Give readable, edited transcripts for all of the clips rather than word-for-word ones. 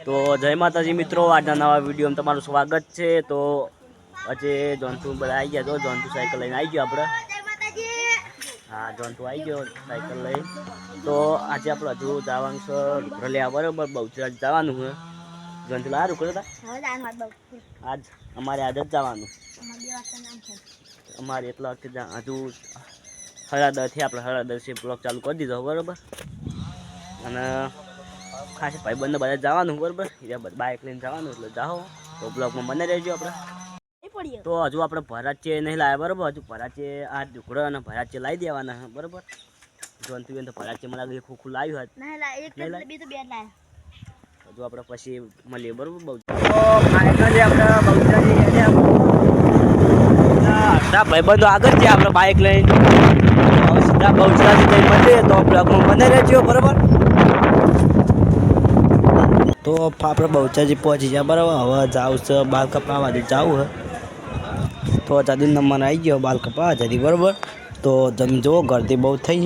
તો જય માતાજી મિત્રો, આજના નવા વિડીયોમાં તમારું સ્વાગત છે। તો આજે જોનતુ બધા આવી ગયા, તો જોનતુ સાયકલ લઈને આવી ગયો આપણે। હા, જોનતુ આવી ગયો સાયકલ લઈ। તો આજે આપણે હજુ જવાનું છે લુગડા લેવા, બરાબર? બહુચરાજ જવાનું છે। જોનતુ લાયા લુગડા? આજ અમારે આજ જ જવાનું અમારે એટલા હજુ 10:30 આપણે 10:30 બ્લોક ચાલુ કરી દીધો, બરાબર? અને ખાસ ભાઈ બંને બધા જવાનું, બરાબર? બાઇક લઈને જવાનું, એટલે જાઓ તો બ્લોગમાં બને રહેજો આપણે। તો હજુ આપણે ભરાચે નહીં લાવ્યા, બરાબર? હજુ ભરાચે આ ઢુકડો અને ભરાચે લાવી દેવાના છે, બરાબર? જોનતુ તો ભરાચે મને લાગે ખોખું લાવ્યું હોત, હજુ આપણે પછી મળીએ, બરાબર? બહુ ફાઇનલી આપણે બહુચરાજી ભાઈબંધો આગળ છે, આપણે બાઇક લઈને સીધા બહુચરાજી જઈને મળીએ, તો બ્લોગમાં બને રહેજો, બરાબર? તો આપણે બહુચરાજી પહોંચી ગયા, બરાબર? હવે જાવું છે બાલ કપાવવાથી જવું છે, તો જદી નંબર આવી ગયો બાલ કપાવવા જતી, બરાબર? તો તમે જુઓ ગરદી બહુ થઈ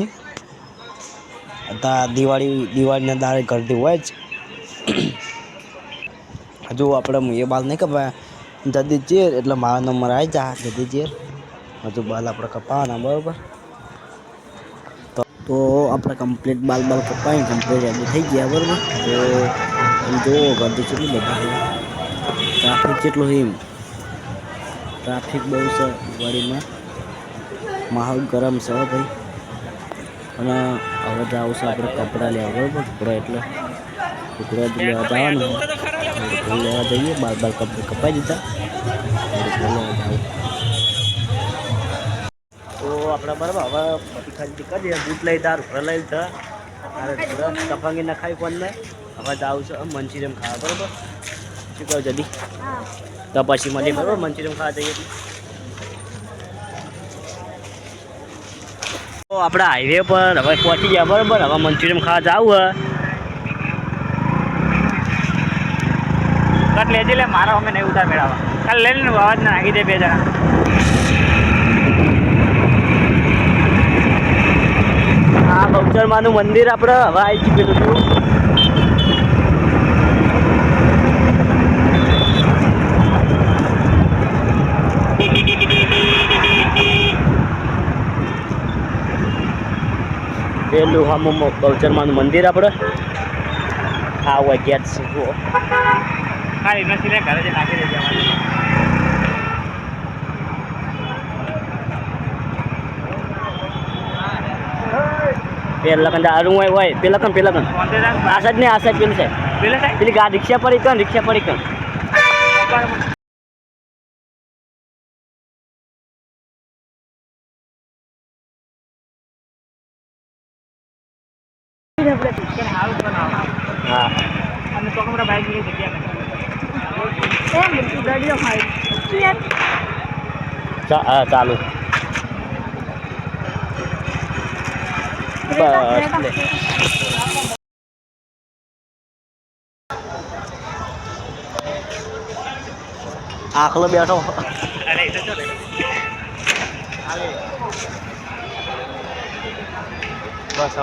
છે દિવાળીના દાડે ગરદી હોય જ। હજુ આપણે એ બાલ નહીં કપાયા, જદી ચેર એટલે મારો નંબર આવી જા જદી ચેર, હજુ બાલ આપણે કપાવવાના, બરાબર? તો આપણે કમ્પ્લીટ બાલ કપાવીને કમ્પ્લીટ રેડી થઈ ગયા, બરાબર? તો તમે જુઓ ગરદી કેટલી બધી છે, ટ્રાફિક કેટલો છે, એમ ટ્રાફિક બહુ છે દિવાળીમાં, માહોલ ગરમ છે ભાઈ। અને હવે જવું છે આપણે કપડાં લેવા, બરાબર? ટુકડા એટલે ટુકડા લેવા જવાનું છે, લેવા જઈએ, બાલ કપડે કપાઈ દીધા, લેવા જવું તો આપણે, બરાબર? હવે પછી ખરીદી કરીએ, બૂટ લઈ તાર ઘર લઈ તફાંગી ના ખાઈ કોણ ને। હવે જવું છે મંચુરિયમ ખાવા, બરાબર? શું કહું જદી તો પછી મળીએ, બરાબર? મંચુરિયમ ખાવા જઈએ તો આપણે હાઈવે પર હવે પહોંચી ગયા, બરાબર? હવે મંચુરિયમ ખાવા જવું હે, કટ લેજે લે, મારા અમે નહીં ઉતાર મેળવવા, કાલ લઈને અવાજ ના નાખી દે બે જણા। આ બહુચરમાનું મંદિર આપણે હવે આવી ગયું પેલું પેલું હમ બહુચરમાનું મંદિર આપણે આ હોય ગેટ છે, જુઓ ખાલી નથી લે, ઘરે જ નાખી દેજે પેલા કંઈ દારૂ હોય પેલા કન આ સાઈડ ને આ સાઈડ પેલી સાઈડ પેલી ગાડી રિક્ષા પર રિક્ષા પર હા, અને તો અમારા બાઈક ની જગ્યા ચાલુ બસ આખલો બેઠો બસ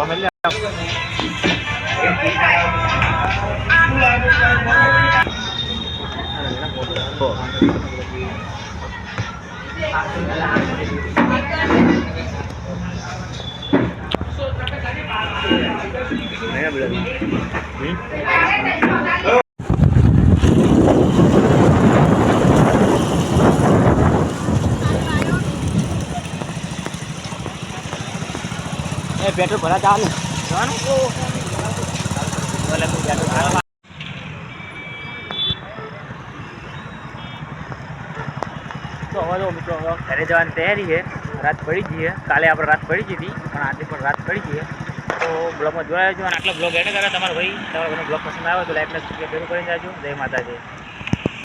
હવે પેટ્રોલ ભરા જવાનું તો હવે મિત્રો ઘરે જવાની તૈયારી છે, રાત પડી જઈએ, કાલે આપણે રાત પડી જઈ હતી પણ આજે પણ રાત પડી જઈએ, તો બ્લોગમાં જોડાયા છો અને આટલો બ્લોગ એડ કરે તમારો ભાઈ, તમારો બ્લોગ પસંદ આવે તો લાઈક ને સબસ્ક્રાઈબ જરૂર કરીને જાજો। જય માતાજી।